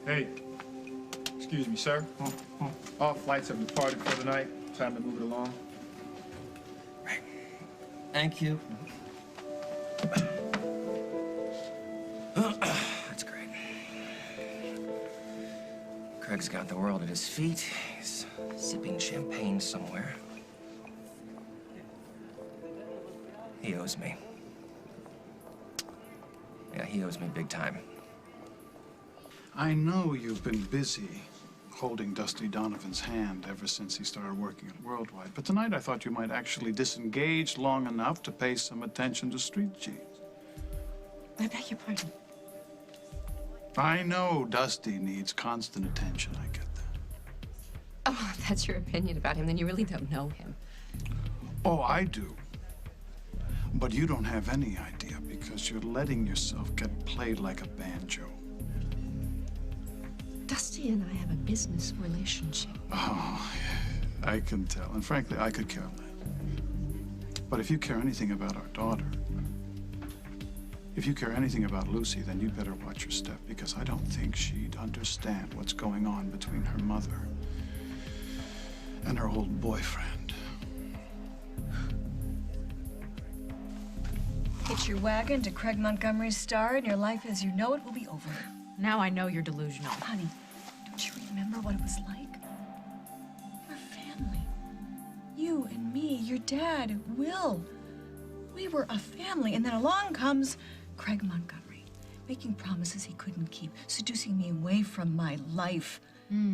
Hey, excuse me, sir. All flights have departed for the night. Time to move it along. Right. Thank you. That's great. Craig's got the world at his feet. He's sipping champagne somewhere. He owes me. Yeah, he owes me big time. I know you've been busy holding Dusty Donovan's hand ever since he started working at Worldwide, but tonight I thought you might actually disengage long enough to pay some attention to Street Jeans. I beg your pardon. I know Dusty needs constant attention, I get that. Oh, if that's your opinion about him, then you really don't know him. Oh, I do. But you don't have any idea because you're letting yourself get played like a banjo. Dusty and I have a business relationship. Oh, I can tell. And frankly, I could care less. But if you care anything about our daughter, if you care anything about Lucy, then you'd better watch your step, because I don't think she'd understand what's going on between her mother and her old boyfriend. Hitch your wagon to Craig Montgomery's star, and your life as you know it will be over. Now I know you're delusional. Honey, don't you remember what it was like? We're family. You and me, your dad, Will. We were a family, and then along comes Craig Montgomery, making promises he couldn't keep, seducing me away from my life.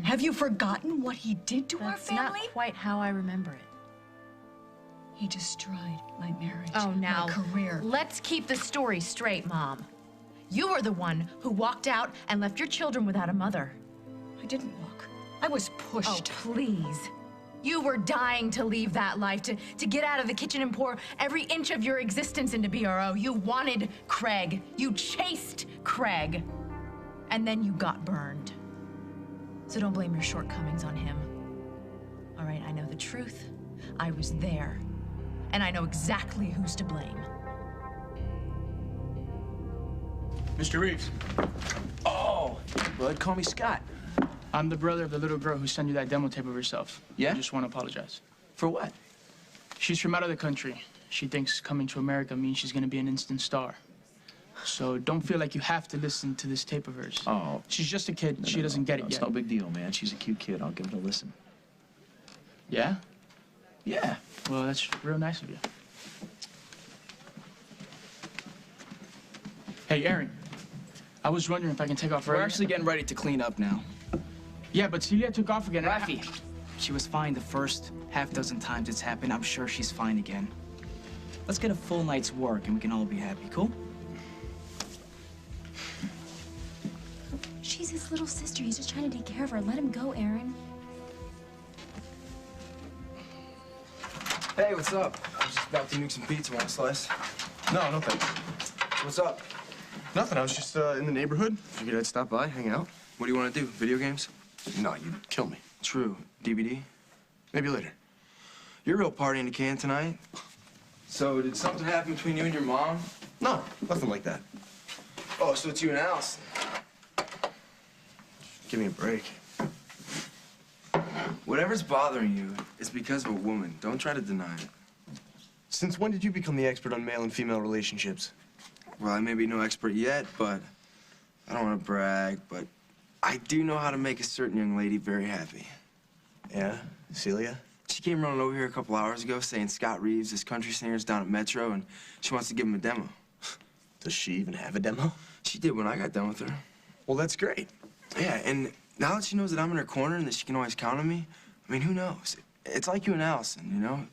Have you forgotten what he did to our family? That's not quite how I remember it. He destroyed my marriage, now, my career. Let's keep the story straight, Mom. You were the one who walked out and left your children without a mother. I didn't walk. I was pushed. Oh, please. You were dying to leave that life, to get out of the kitchen and pour every inch of your existence into BRO. You wanted Craig. You chased Craig. And then you got burned. So don't blame your shortcomings on him. All right, I know the truth. I was there. And I know exactly who's to blame. Mr. Reeves. Oh, bud, call me Scott. I'm the brother of the little girl who sent you that demo tape of herself. Yeah? I just want to apologize. For what? She's from out of the country. She thinks coming to America means she's going to be an instant star. So don't feel like you have to listen to this tape of hers. Oh. She's just a kid. She doesn't get it yet. It's no big deal, man. She's a cute kid. I'll give it a listen. Yeah? Yeah. Well, that's real nice of you. Hey, Aaron. I was wondering if I can take off We're early. actually getting ready to clean up now. Yeah, but Celia took off again. Rafi, she was fine the first half-dozen times it's happened. I'm sure she's fine again. Let's get a full night's work and we can all be happy, cool? She's his little sister. He's just trying to take care of her. Let him go, Aaron. Hey, what's up? I was just about to nuke some pizza. Want a slice? No, no thanks. What's up? Nothing. I was just in the neighborhood. Figured I'd stop by, hang out. What do you want to do? Video games? No, you'd kill me. True. DVD? Maybe later. You're real party in the can tonight. So, did something happen between you and your mom? No, nothing like that. Oh, so it's you and Alice. Give me a break. Whatever's bothering you is because of a woman. Don't try to deny it. Since when did you become the expert on male and female relationships? Well, I may be no expert yet, but I don't want to brag, but I do know how to make a certain young lady very happy. Yeah? Celia? She came running over here a couple hours ago saying Scott Reeves, this country singer's down at Metro, and she wants to give him a demo. Does she even have a demo? She did when I got done with her. Well, that's great. Yeah, and now that she knows that I'm in her corner and that she can always count on me, I mean, who knows? It's like you and Allison, you know?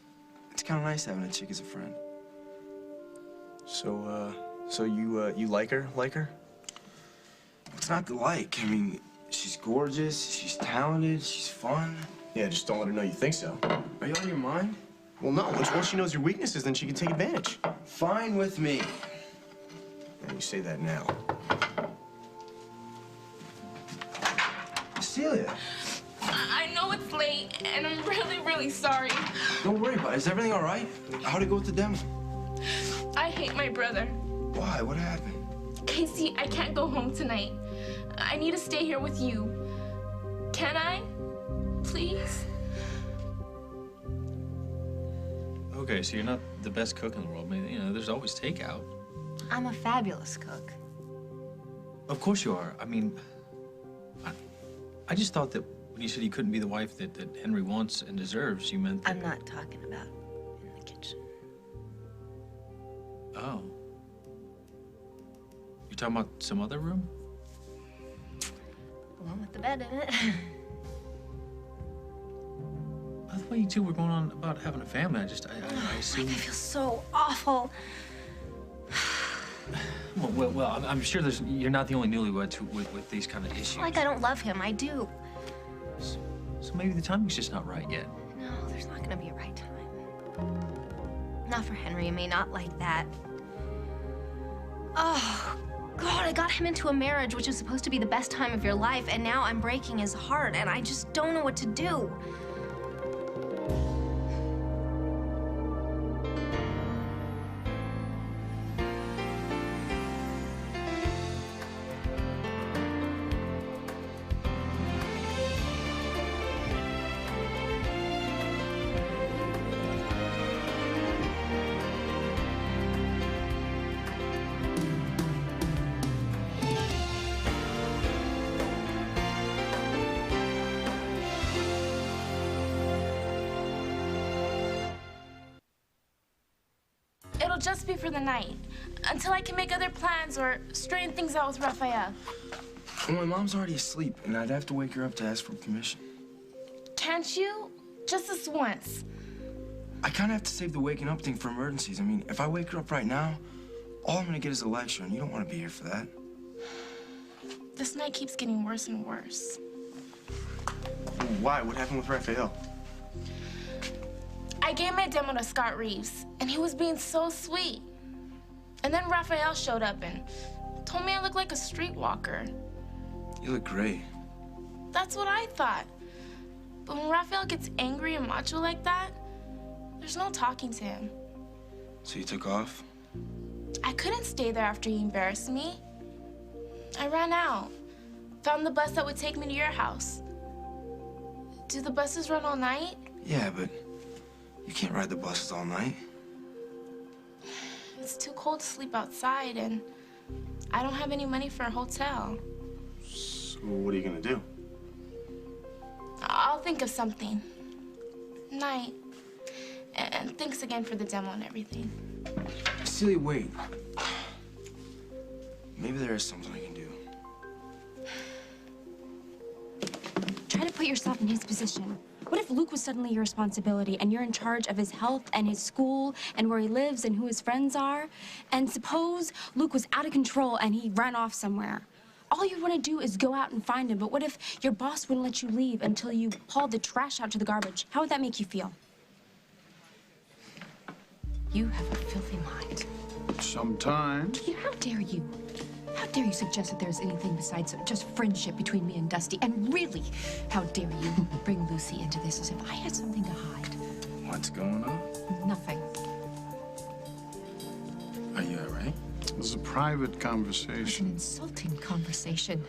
It's kind of nice having a chick as a friend. So you like her? It's not to like. I mean, she's gorgeous, she's talented, she's fun. Yeah, just don't let her know you think so. Are you out of your mind? Well, no. Once she knows your weaknesses, then she can take advantage. Fine with me. And you say that now. Celia. I know it's late, and I'm really, really sorry. Don't worry about it. Is everything all right? How'd it go with the demo? I hate my brother. Why? What happened? Casey, I can't go home tonight. I need to stay here with you. Can I? Please? Okay, so you're not the best cook in the world. I mean, you know, there's always takeout. I'm a fabulous cook. Of course you are. I mean, I just thought that when you said you couldn't be the wife that Henry wants and deserves, you meant that... I'm not talking about in the kitchen. Oh. You're talking about some other room? The one with the bed in it. By the way, you two were going on about having a family. I assume... I feel so awful. Well, I'm sure you're not the only newlywed with these kind of issues. Like I don't love him, I do. So maybe the timing's just not right yet. No, there's not gonna be a right time. Not for Henry and me, not like that. Oh, God, I got him into a marriage which is supposed to be the best time of your life, and now I'm breaking his heart, and I just don't know what to do. It'll just be for the night, until I can make other plans or straighten things out with Raphael. Well, my mom's already asleep, and I'd have to wake her up to ask for permission. Can't you? Just this once. I kind of have to save the waking up thing for emergencies. I mean, if I wake her up right now, all I'm gonna get is a lecture, and you don't want to be here for that. This night keeps getting worse and worse. Why? What happened with Raphael? I gave my demo to Scott Reeves, and he was being so sweet. And then Raphael showed up and told me I look like a streetwalker. You look great. That's what I thought. But when Raphael gets angry and macho like that, there's no talking to him. So you took off? I couldn't stay there after he embarrassed me. I ran out, found the bus that would take me to your house. Do the buses run all night? Yeah, but you can't ride the buses all night. It's too cold to sleep outside, and I don't have any money for a hotel. So what are you gonna do? I'll think of something. Night. And thanks again for the demo and everything. Silly, wait. Maybe there is something I can do. Try to put yourself in his position. What if Luke was suddenly your responsibility and you're in charge of his health and his school and where he lives and who his friends are? And suppose Luke was out of control and he ran off somewhere. All you want to do is go out and find him, but what if your boss wouldn't let you leave until you hauled the trash out to the garbage? How would that make you feel? You have a filthy mind. Sometimes. How dare you? How dare you suggest that there's anything besides just friendship between me and Dusty? And really, how dare you bring Lucy into this as if I had something to hide? What's going on? Nothing. Are you all right? This is a private It's an conversation. insulting conversation.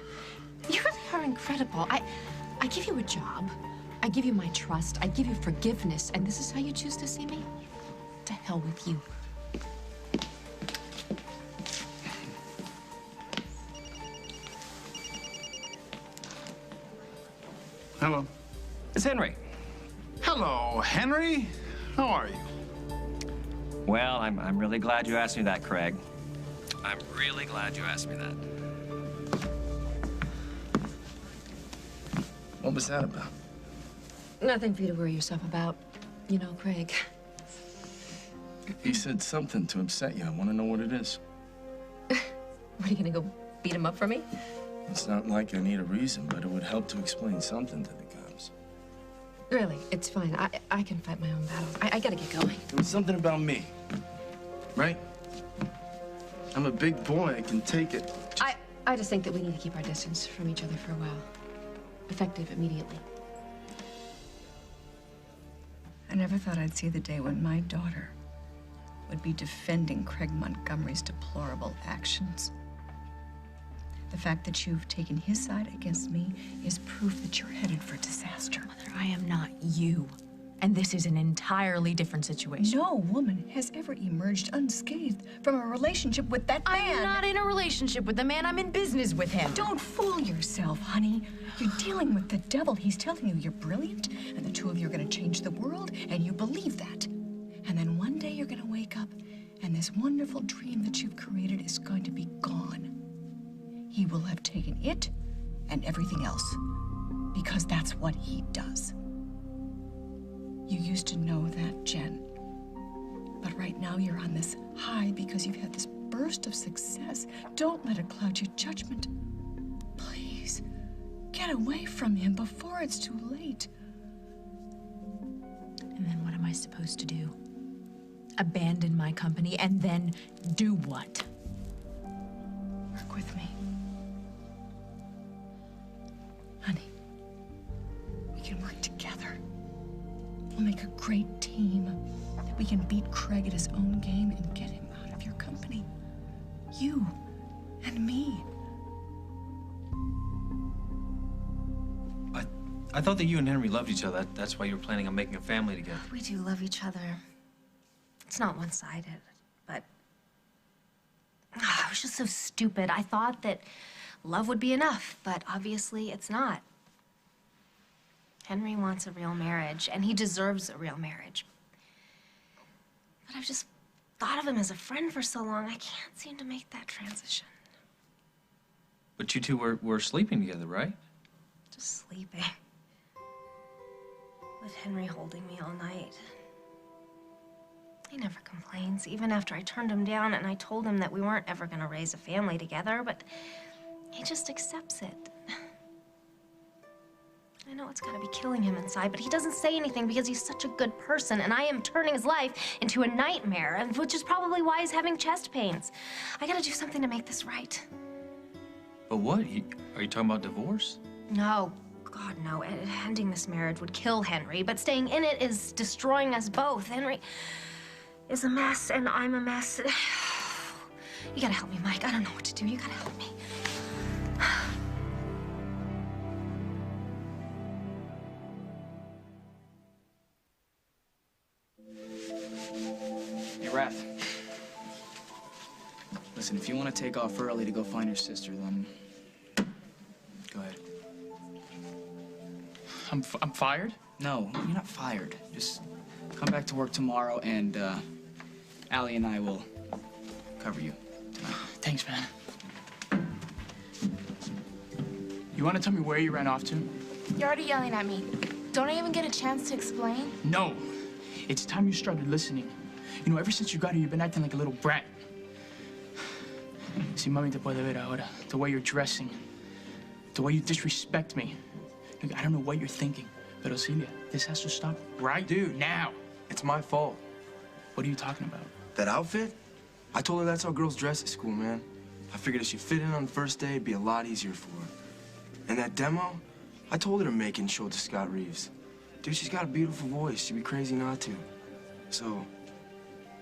You really are incredible. I give you a job. I give you my trust. I give you forgiveness. And this is how you choose to see me? To hell with you. Hello. It's Henry. Hello, Henry. How are you? Well, I'm really glad you asked me that, Craig. I'm really glad you asked me that. What was that about? Nothing for you to worry yourself about. You know, Craig. He said something to upset you. I want to know what it is. What, are you gonna go beat him up for me? It's not like I need a reason, but it would help to explain something to the cops. Really, it's fine. I can fight my own battles. I gotta get going. It was something about me, right? I'm a big boy. I can take it. I just think that we need to keep our distance from each other for a while. Effective immediately. I never thought I'd see the day when my daughter would be defending Craig Montgomery's deplorable actions. The fact that you've taken his side against me is proof that you're headed for disaster. Mother, I am not you. And this is an entirely different situation. No woman has ever emerged unscathed from a relationship with that man. I'm not in a relationship with the man. I'm in business with him. Don't fool yourself, honey. You're dealing with the devil. He's telling you you're brilliant, and the two of you are going to change the world, and you believe that. And then one day you're going to wake up, and this wonderful dream that you've created is going to be gone. He will have taken it and everything else, because that's what he does. You used to know that, Jen. But right now you're on this high because you've had this burst of success. Don't let it cloud your judgment. Please, get away from him before it's too late. And then what am I supposed to do? Abandon my company and then do what? Work with me. Honey, we can work together. We'll make a great team. We can beat Craig at his own game and get him out of your company. You and me. I thought that you and Henry loved each other. That's why you were planning on making a family together. We do love each other. It's not one-sided, but I was just so stupid. I thought that love would be enough, but obviously it's not. Henry wants a real marriage, and he deserves a real marriage. But I've just thought of him as a friend for so long, I can't seem to make that transition. But you two were sleeping together, right? Just sleeping. With Henry holding me all night. He never complains, even after I turned him down and I told him that we weren't ever gonna raise a family together, but he just accepts it. I know it's gotta be killing him inside, but he doesn't say anything because he's such a good person, and I am turning his life into a nightmare, which is probably why he's having chest pains. I gotta do something to make this right. But what? Are you talking about divorce? No, God, no. Ending this marriage would kill Henry, but staying in it is destroying us both. Henry is a mess, and I'm a mess. You gotta help me, Mike. I don't know what to do. You gotta help me. Hey, Raph. Listen, if you want to take off early to go find your sister, then go ahead. I'm fired? No, you're not fired. Just come back to work tomorrow, and Allie and I will cover you tonight. Thanks, man. You want to tell me where you ran off to? You're already yelling at me. Don't I even get a chance to explain? No. It's time you started listening. You know, ever since you got here, you've been acting like a little brat. Si mami te puede ver ahora. The way you're dressing. The way you disrespect me. Look, I don't know what you're thinking, but Celia, this has to stop right now. It's my fault. What are you talking about? That outfit? I told her that's how girls dress at school, man. I figured if she fit in on the first day, it'd be a lot easier for her. And that demo, I told her to make it and show it to Scott Reeves. Dude, she's got a beautiful voice. She'd be crazy not to. So,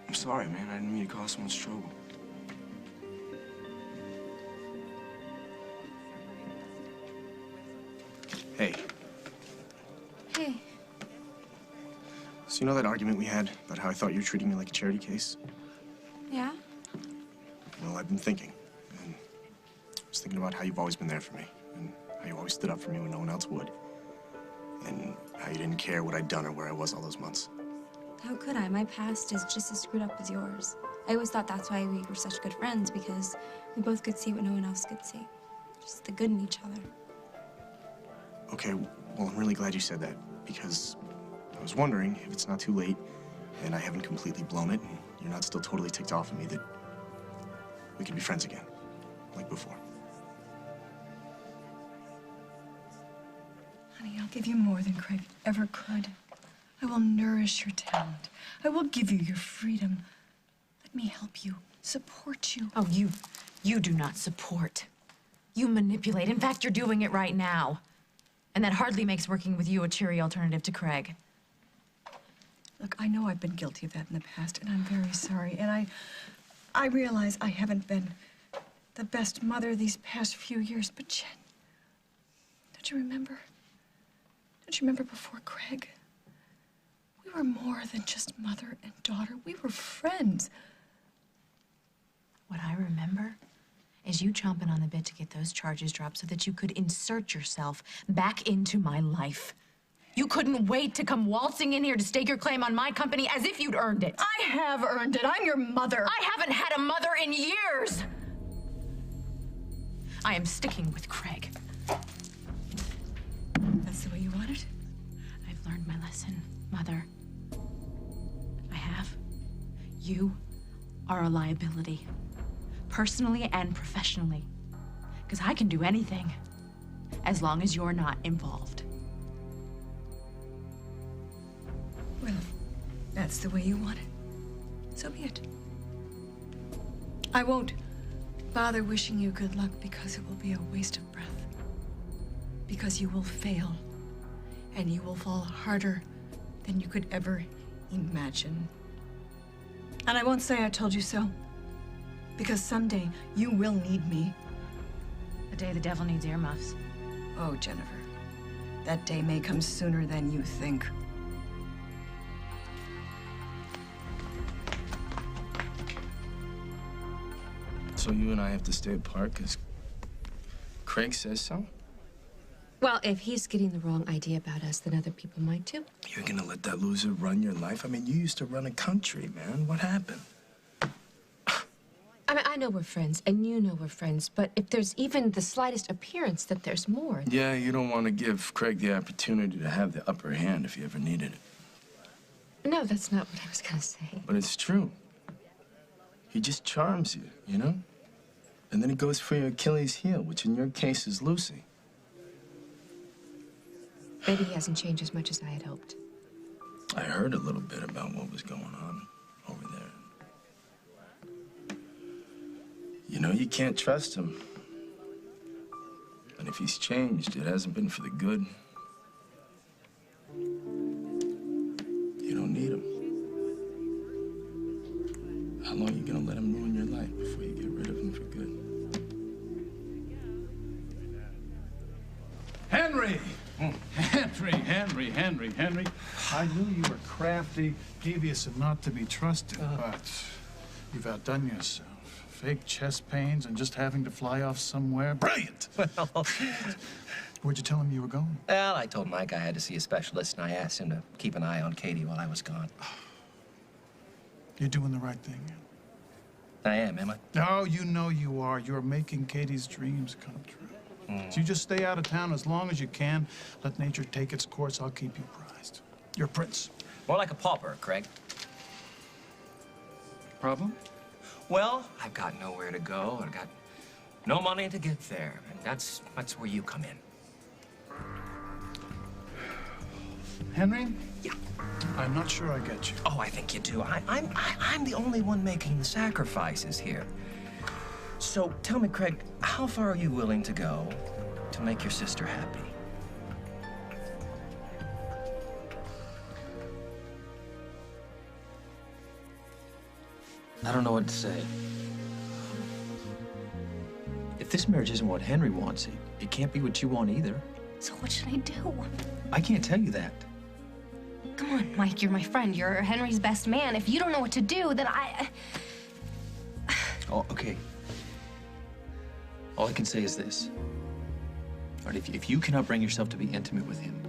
I'm sorry, man. I didn't mean to cause so much trouble. Hey. Hey. So you know that argument we had about how I thought you were treating me like a charity case? Yeah? Well, I've been thinking. And I was thinking about how you've always been there for me. And how you always stood up for me when no one else would. And how you didn't care what I'd done or where I was all those months. How could I? My past is just as screwed up as yours. I always thought that's why we were such good friends, because we both could see what no one else could see. Just the good in each other. Okay, well, I'm really glad you said that, because I was wondering if it's not too late and I haven't completely blown it and you're not still totally ticked off at me, that we could be friends again, like before. Honey, I'll give you more than Craig ever could. I will nourish your talent. I will give you your freedom. Let me help you, support you. Oh, you do not support. You manipulate. In fact, you're doing it right now. And that hardly makes working with you a cheery alternative to Craig. Look, I know I've been guilty of that in the past, and I'm very sorry. And I realize I haven't been the best mother these past few years, but Jen, don't you remember? Don't you remember before Craig? We were more than just mother and daughter. We were friends. What I remember is you chomping on the bit to get those charges dropped so that you could insert yourself back into my life. You couldn't wait to come waltzing in here to stake your claim on my company as if you'd earned it. I have earned it. I'm your mother. I haven't had a mother in years. I am sticking with Craig. That's the way you want it? I've learned my lesson, Mother. I have. You are a liability, personally and professionally. Because I can do anything, as long as you're not involved. Well, if that's the way you want it, so be it. I won't bother wishing you good luck because it will be a waste of breath. Because you will fail, and you will fall harder than you could ever imagine. And I won't say I told you so, because someday you will need me. The day the devil needs earmuffs. Oh, Jennifer, that day may come sooner than you think. So you and I have to stay apart because Craig says so? Well, if he's getting the wrong idea about us, then other people might too. You're gonna let that loser run your life? I mean, you used to run a country, man. What happened? I mean, I know we're friends, and you know we're friends, but if there's even the slightest appearance that there's more... Yeah, you don't want to give Craig the opportunity to have the upper hand if he ever needed it. No, that's not what I was gonna say. But it's true. He just charms you, you know? And then he goes for your Achilles heel, which in your case is Lucy. Maybe he hasn't changed as much as I had hoped. I heard a little bit about what was going on over there. You know, you can't trust him. And if he's changed, it hasn't been for the good. You don't need him. How long are you gonna let him ruin your life before you get rid of him for good? Henry! Henry. I knew you were crafty, devious, and not to be trusted, but you've outdone yourself. Fake chest pains and just having to fly off somewhere. Brilliant! Well, Where'd you tell him you were going? well, I told Mike I had to see a specialist, and I asked him to keep an eye on Katie while I was gone. You're doing the right thing. I am I? Oh, you know you are. You're making Katie's dreams come true. So you just stay out of town as long as you can. Let nature take its course. I'll keep you apprised. You're a prince. More like a pauper, Craig. Problem? Well, I've got nowhere to go. I've got no money to get there. And that's where you come in. Henry? Yeah. I'm not sure I get you. Oh, I think you do. I'm the only one making the sacrifices here. So tell me, Craig, how far are you willing to go to make your sister happy? I don't know what to say. If this marriage isn't what Henry wants, it can't be what you want either. So what should I do? I can't tell you that. Come on, Mike, you're my friend. You're Henry's best man. If you don't know what to do, then I... Oh, okay. All I can say is this. All right, if you cannot bring yourself to be intimate with him,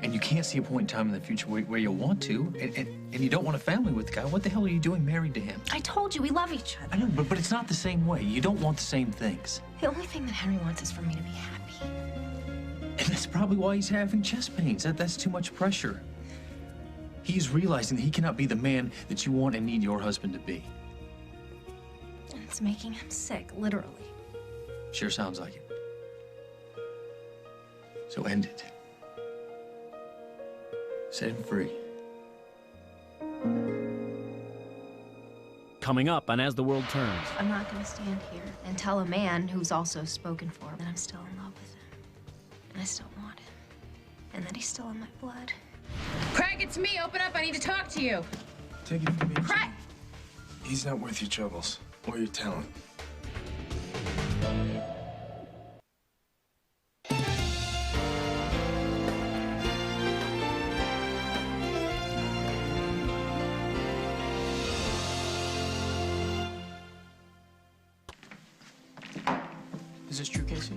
and you can't see a point in time in the future where you'll want to, and you don't want a family with the guy, what the hell are you doing married to him? I told you, we love each other. I know, but it's not the same way. You don't want the same things. The only thing that Henry wants is for me to be happy. And that's probably why he's having chest pains. That's too much pressure. He's realizing that he cannot be the man that you want and need your husband to be. And it's making him sick, literally. Sure sounds like it. So end it. Set him free. Coming up on As the World Turns. I'm not going to stand here and tell a man who's also spoken for that I'm still in love with him. And I still want him. And that he's still in my blood. Craig, it's me. Open up. I need to talk to you. Take it from me. Craig! He's not worth your troubles or your talent. Is this true, Casey?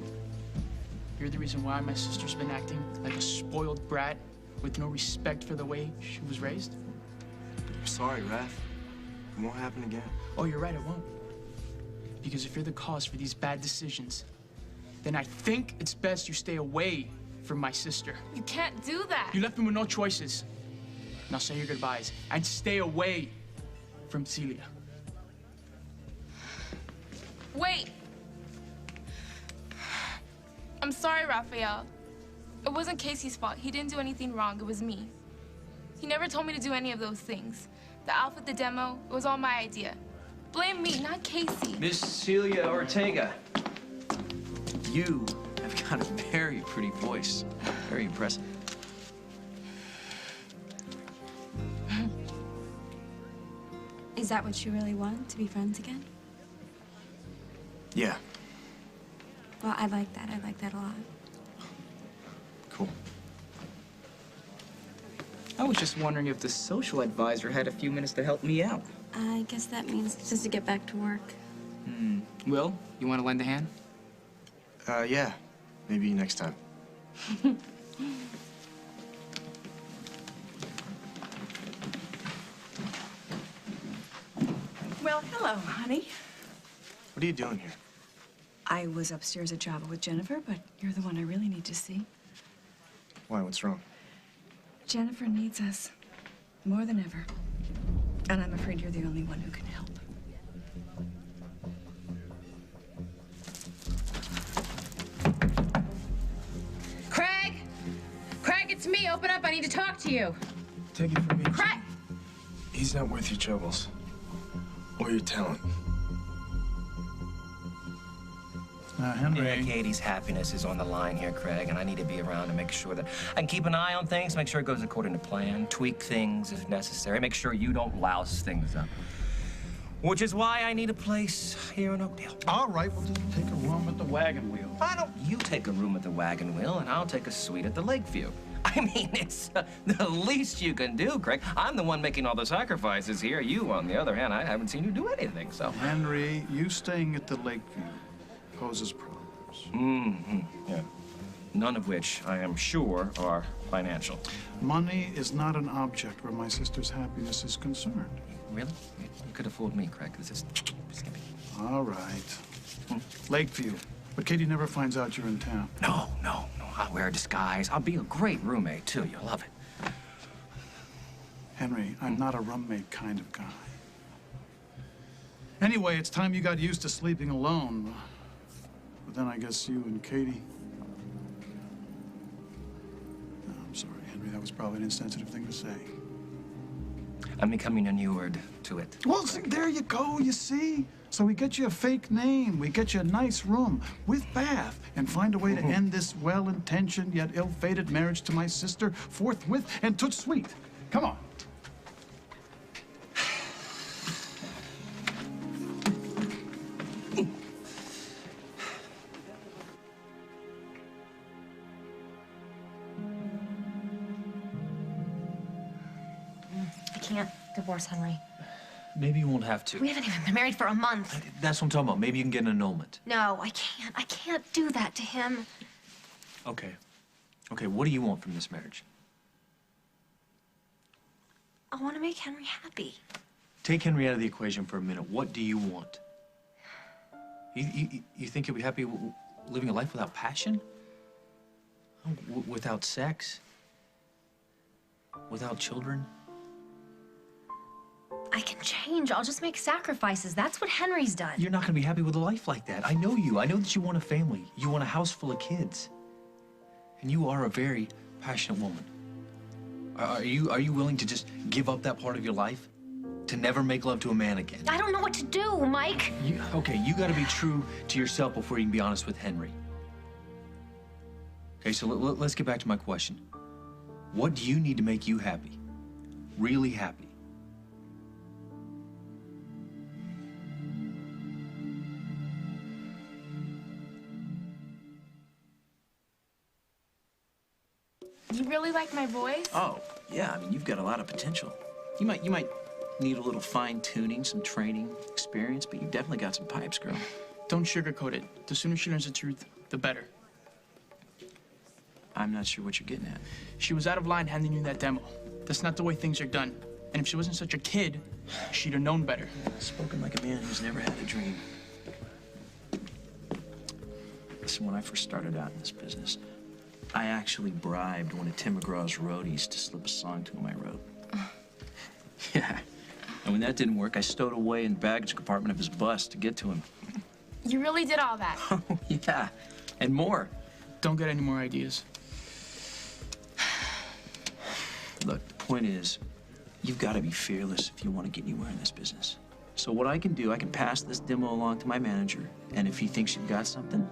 You're the reason why my sister's been acting like a spoiled brat with no respect for the way she was raised? I'm sorry, Raph. It won't happen again. Oh, you're right, it won't. Because if you're the cause for these bad decisions, then I think it's best you stay away from my sister. You can't do that. You left me with no choices. Now say your goodbyes and stay away from Celia. Wait. I'm sorry, Raphael. It wasn't Casey's fault. He didn't do anything wrong. It was me. He never told me to do any of those things. The outfit, the demo, it was all my idea. Blame me, not Casey. Miss Celia Ortega, you have got a very pretty voice. Very impressive. Is that what you really want, to be friends again? Yeah, Well, I like that. I like that a lot. cool. I was just wondering if the social advisor had a few minutes to help me out. I guess that means just to get back to work. Will, you want to lend a hand? Yeah, maybe next time. Well, hello, honey. What are you doing here? I was upstairs at Java with Jennifer, but you're the one I really need to see. Why, what's wrong? Jennifer needs us more than ever. And I'm afraid you're the only one who can help. Craig! Craig, it's me. Open up. I need to talk to you. Take it from me. Craig! He's not worth your troubles. Or your talent. Yeah, Katie's happiness is on the line here, Craig, and I need to be around to make sure that I can keep an eye on things, make sure it goes according to plan, tweak things if necessary, make sure you don't louse things up. Which is why I need a place here in Oakdale. All right, we'll just take a room at the Wagon Wheel. Why don't you take a room at the Wagon Wheel, and I'll take a suite at the Lakeview? I mean, it's the least you can do, Craig. I'm the one making all the sacrifices here. You, on the other hand, I haven't seen you do anything, so... Henry, you staying at the Lakeview poses problems. Yeah. None of which, I am sure, are financial. Money is not an object where my sister's happiness is concerned. Really? You could have fooled me, Craig. This is skippy. All right. Lakeview. But Katie never finds out you're in town. No. I'll wear a disguise. I'll be a great roommate, too. You'll love it. Henry, I'm not a roommate kind of guy. Anyway, it's time you got used to sleeping alone. But then I guess you and Katie... No, I'm sorry, Henry. That was probably an insensitive thing to say. I'm becoming inured to it. Well, see, there you go, you see? So we get you a fake name, we get you a nice room with bath, and find a way to end this well-intentioned yet ill-fated marriage to my sister forthwith and tout sweet. Come on. I can't divorce Henry. Maybe you won't have to. We haven't even been married for a month. That's what I'm talking about. Maybe you can get an annulment. No, I can't. I can't do that to him. Okay. Okay, what do you want from this marriage? I want to make Henry happy. Take Henry out of the equation for a minute. What do you want? You think you'll be happy living a life without passion? Without sex? Without children? I can change. I'll just make sacrifices. That's what Henry's done. You're not gonna be happy with a life like that. I know you. I know that you want a family. You want a house full of kids. And you are a very passionate woman. Are you willing to just give up that part of your life? To never make love to a man again? I don't know what to do, Mike. Okay, you gotta be true to yourself before you can be honest with Henry. Okay, so let's get back to my question. What do you need to make you happy? Really happy? You really like my voice? Oh, yeah, I mean, you've got a lot of potential. You might need a little fine-tuning, some training, experience, but you definitely got some pipes, girl. Don't sugarcoat it. The sooner she learns the truth, the better. I'm not sure what you're getting at. She was out of line handing you that demo. That's not the way things are done. And if she wasn't such a kid, she'd have known better. Spoken like a man who's never had a dream. Listen, when I first started out in this business, I actually bribed one of Tim McGraw's roadies to slip a song to him I wrote. Yeah. And when that didn't work, I stowed away in the baggage compartment of his bus to get to him. You really did all that? Oh, yeah. And more. Don't get any more ideas. Look, the point is, you've got to be fearless if you want to get anywhere in this business. So what I can do, I can pass this demo along to my manager, and if he thinks you've got something,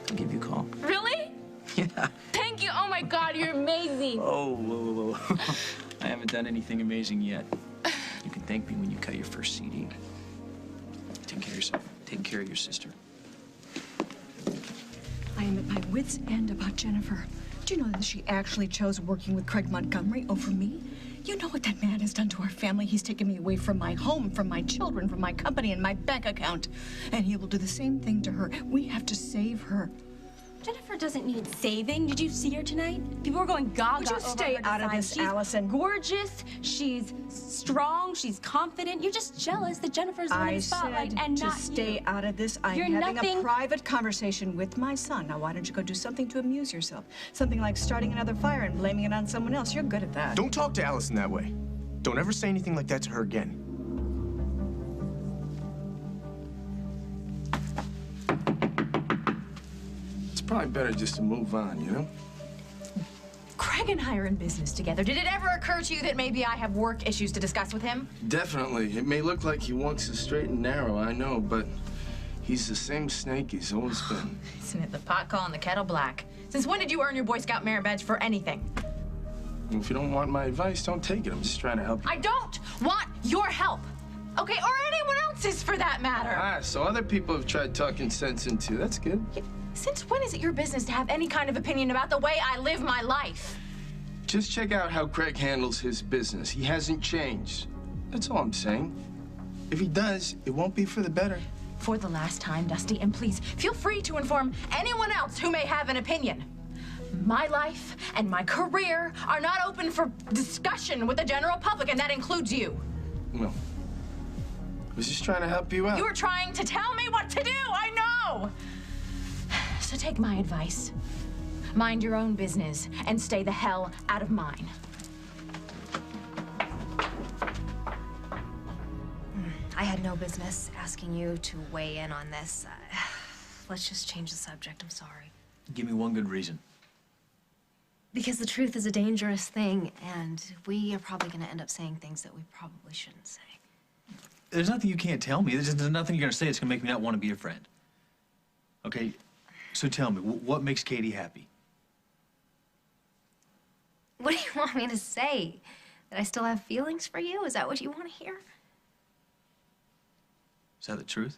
I'll give you a call. Really? Yeah. Thank you. Oh my God, you're amazing. Oh, whoa, whoa, whoa. I haven't done anything amazing yet. You can thank me when you cut your first CD. Take care of yourself. Take care of your sister. I am at my wit's end about Jennifer. Do you know that she actually chose working with Craig Montgomery over me? You know what that man has done to our family. He's taken me away from my home, from my children, from my company, and my bank account. And he will do the same thing to her. We have to save her. Jennifer doesn't need saving. Did you see her tonight? People were going gaga. Would you stay out of this, Allison? She's gorgeous. She's strong. She's confident. You're just jealous that Jennifer's in the spotlight and not you. I said to stay out of this. I'm having a private conversation with my son. Now, why don't you go do something to amuse yourself? Something like starting another fire and blaming it on someone else. You're good at that. Don't talk to Allison that way. Don't ever say anything like that to her again. Probably better just to move on, you know? Craig and I are in business together. Did it ever occur to you that maybe I have work issues to discuss with him? Definitely. It may look like he walks the straight and narrow, I know, but he's the same snake he's always been. Isn't it the pot calling the kettle black? Since when did you earn your Boy Scout merit badge for anything? If you don't want my advice, don't take it. I'm just trying to help you. I don't want your help. Okay, or anyone else's for that matter. Ah, so other people have tried talking sense into you. That's good. Since when is it your business to have any kind of opinion about the way I live my life? Just check out how Craig handles his business. He hasn't changed. That's all I'm saying. If he does, it won't be for the better. For the last time, Dusty, and please feel free to inform anyone else who may have an opinion. My life and my career are not open for discussion with the general public, and that includes you. Well, I was just trying to help you out. You were trying to tell me what to do, I know! So take my advice. Mind your own business and stay the hell out of mine. I had no business asking you to weigh in on this. Let's just change the subject. I'm sorry. Give me one good reason. Because the truth is a dangerous thing, and we are probably going to end up saying things that we probably shouldn't say. There's nothing you can't tell me. There's nothing you're going to say that's going to make me not want to be your friend. Okay? So tell me, what makes Katie happy? What do you want me to say? That I still have feelings for you? Is that what you want to hear? Is that the truth?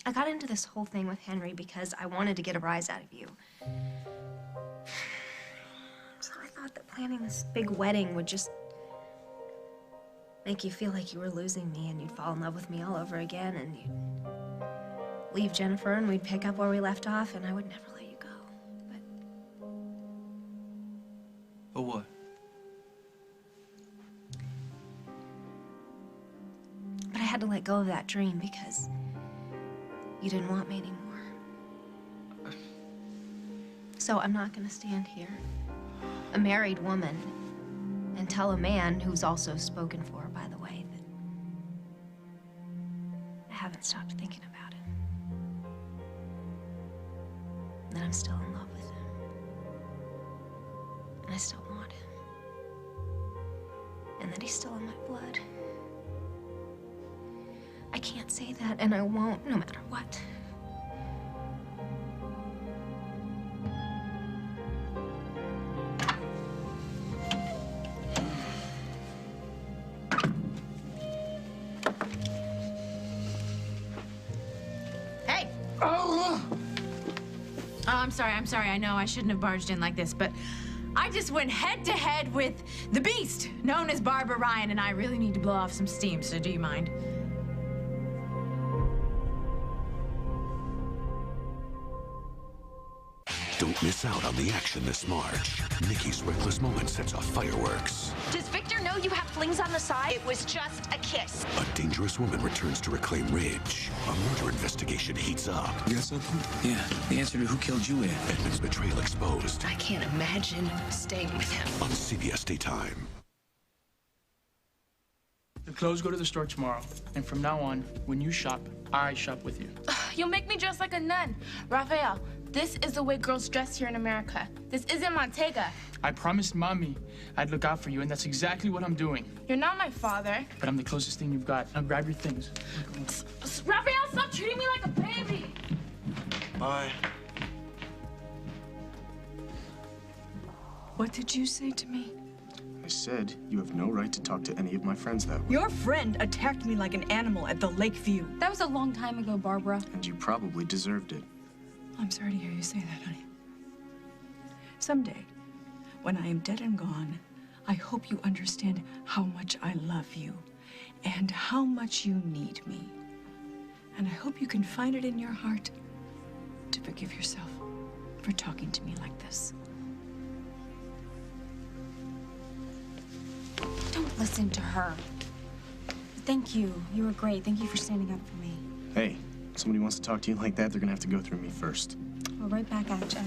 I got into this whole thing with Henry because I wanted to get a rise out of you. So I thought that planning this big wedding would just make you feel like you were losing me and you'd fall in love with me all over again and you'd leave Jennifer and we'd pick up where we left off and I would never let you go. But what? But I had to let go of that dream because you didn't want me anymore. So I'm not gonna stand here, a married woman, and tell a man who's also spoken for, by the way, that I haven't stopped thinking about him. That I'm still in love with him. And I still want him. And that he's still in my blood. I can't say that, and I won't, no matter what. Hey! I'm sorry. I know I shouldn't have barged in like this, but I just went head to head with the beast known as Barbara Ryan, and I really need to blow off some steam, so do you mind? Don't miss out on the action this March. Nikki's reckless moment sets off fireworks. Does Victor know you have flings on the side? It was just a kiss. A dangerous woman returns to reclaim Ridge. A murder investigation heats up. You got something? Yeah, the answer to who killed Julia. Edmund's betrayal exposed. I can't imagine staying with him. On CBS Daytime. The clothes go to the store tomorrow, and from now on, when you shop, I shop with you. You'll make me dress like a nun. Raphael, this is the way girls dress here in America. This isn't Montega. I promised Mommy I'd look out for you, and that's exactly what I'm doing. You're not my father. But I'm the closest thing you've got. Now grab your things. Raphael, stop treating me like a baby. Bye. What did you say to me? I said you have no right to talk to any of my friends that way. Your friend attacked me like an animal at the Lakeview. That was a long time ago, Barbara. And you probably deserved it. I'm sorry to hear you say that, honey. Someday, when I am dead and gone, I hope you understand how much I love you and how much you need me. And I hope you can find it in your heart to forgive yourself for talking to me like this. Don't listen to her. Thank you. You were great. Thank you for standing up for me. Hey, if somebody wants to talk to you like that, they're gonna have to go through me first. Well, right back at you.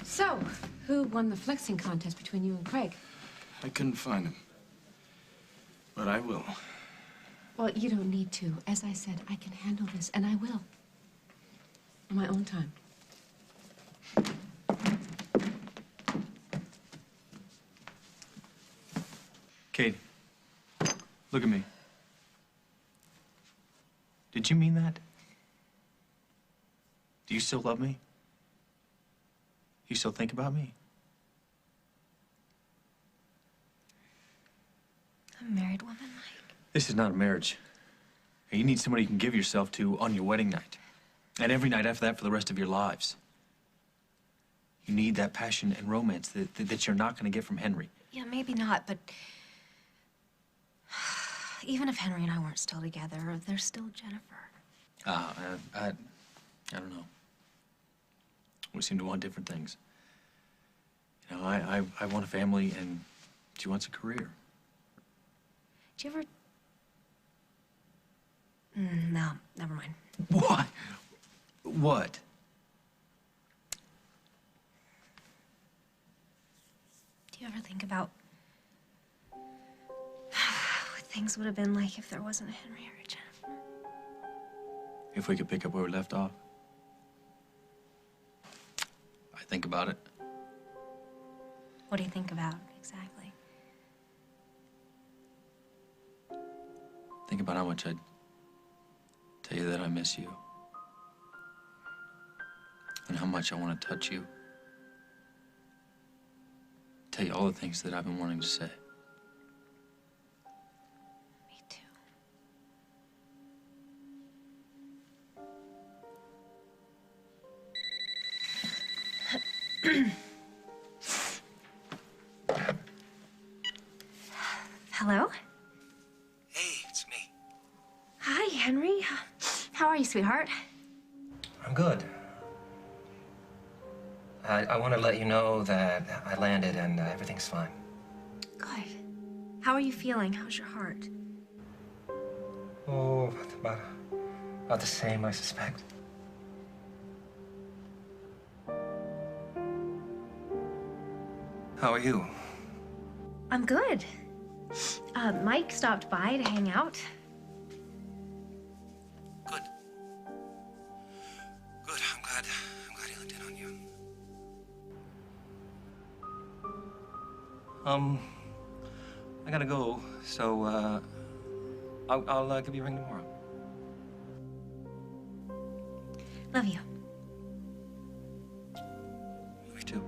So, who won the flexing contest between you and Craig? I couldn't find him. But I will. Well, you don't need to. As I said, I can handle this, and I will. On my own time. Kate, look at me. Did you mean that? Do you still love me? You still think about me? A married woman, Mike. This is not a marriage. You need somebody you can give yourself to on your wedding night. And every night after that for the rest of your lives. You need that passion and romance that you're not going to get from Henry. Yeah, maybe not, but even if Henry and I weren't still together, there's still Jennifer. I don't know. We seem to want different things. You know, I want a family, and she wants a career. Do you ever... No, never mind. What? What? Do you ever think about what things would have been like if there wasn't a Henry or a Jennifer? If we could pick up where we left off. I think about it. What do you think about, exactly? Think about how much I'd tell you that I miss you. And how much I want to touch you. Tell you all the things that I've been wanting to say. Me too. Hello? Hey, it's me. Hi, Henry. How are you, sweetheart? I'm good. I want to let you know that I landed and everything's fine. Good. How are you feeling? How's your heart? Oh, about the same, I suspect. How are you? I'm good. Mike stopped by to hang out. Good. Good. I'm glad he looked in on you. I gotta go, so I'll give you a ring tomorrow. Love you. Me too.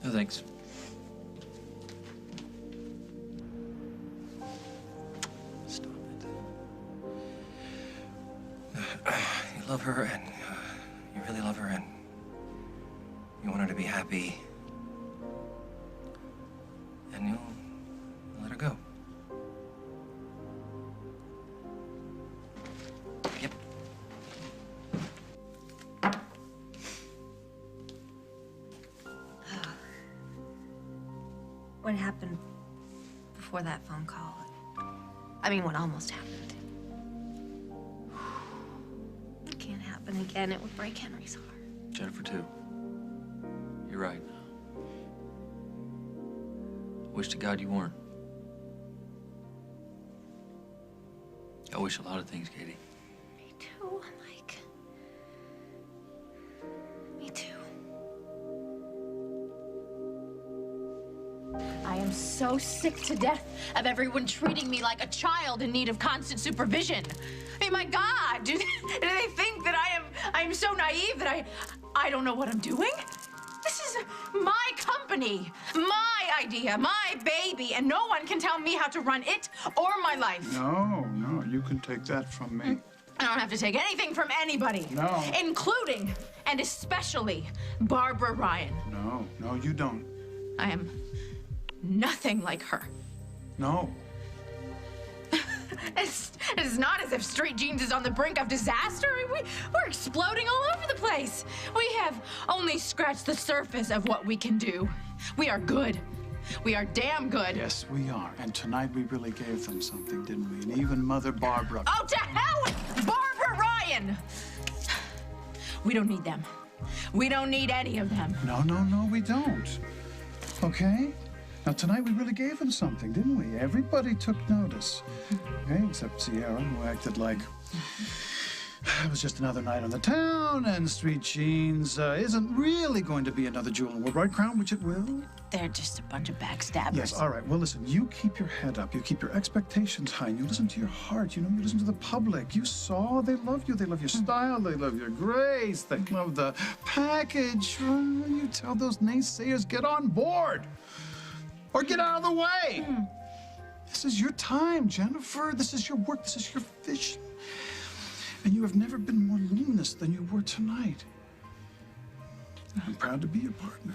No, thanks. Stop it. You love her, and you really love her, and you want her to be happy. And you'll let her go. Yep. What happened before that phone call? I mean, what almost happened. It can't happen again. It would break Henry's heart. Jennifer, too. You're right. Wish to God you weren't. I wish a lot of things, Katie. Me too, Mike. Me too. I am so sick to death of everyone treating me like a child in need of constant supervision. I mean, my God, do they think that I am so naive that I don't know what I'm doing? This is my company, my idea, my baby, and no one can tell me how to run it or my life. No, you can take that from me. I don't have to take anything from anybody. No. Including and especially Barbara Ryan. No, you don't. I am nothing like her. No. It's not as if Street Jeans is on the brink of disaster. We're exploding all over the place. We have only scratched the surface of what we can do. We are good. We are damn good. Yes, we are. And tonight we really gave them something, didn't we? And even Mother Barbara. Oh, to hell with Barbara Ryan! We don't need them. We don't need any of them. No, we don't. Okay? Now, tonight we really gave them something, didn't we? Everybody took notice. Okay, except Sierra, who acted like it was just another night on the town, and Street Jeans isn't really going to be another jewel in the world, right, Crown? Which it will? They're just a bunch of backstabbers. Yes, all right. Well, listen, you keep your head up. You keep your expectations high. And you listen to your heart. You listen to the public. You saw they love you. They love your style. They love your grace. They love the package. You tell those naysayers, get on board. Or get out of the way. This is your time, Jennifer. This is your work. This is your vision. And you have never been more luminous than you were tonight. I'm proud to be your partner.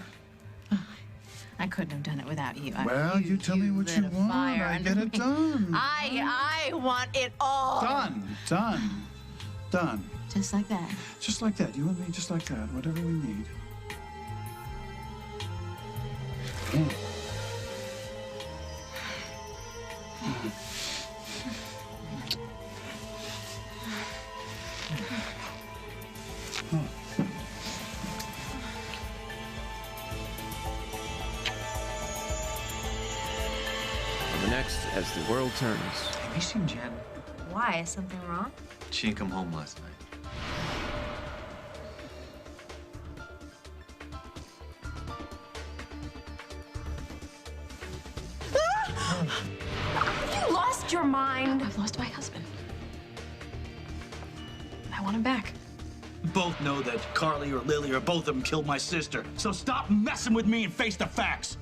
I couldn't have done it without you. Well, you tell me what you want. I get it done. I want it all. Done. Just like that. Just like that. You and me, just like that. Whatever we need. Next, as the world turns. Have you seen Jen? Why? Is something wrong? She didn't come home last night. Have you lost your mind? I've lost my husband. I want him back. We both know that Carly or Lily or both of them killed my sister. So stop messing with me and face the facts.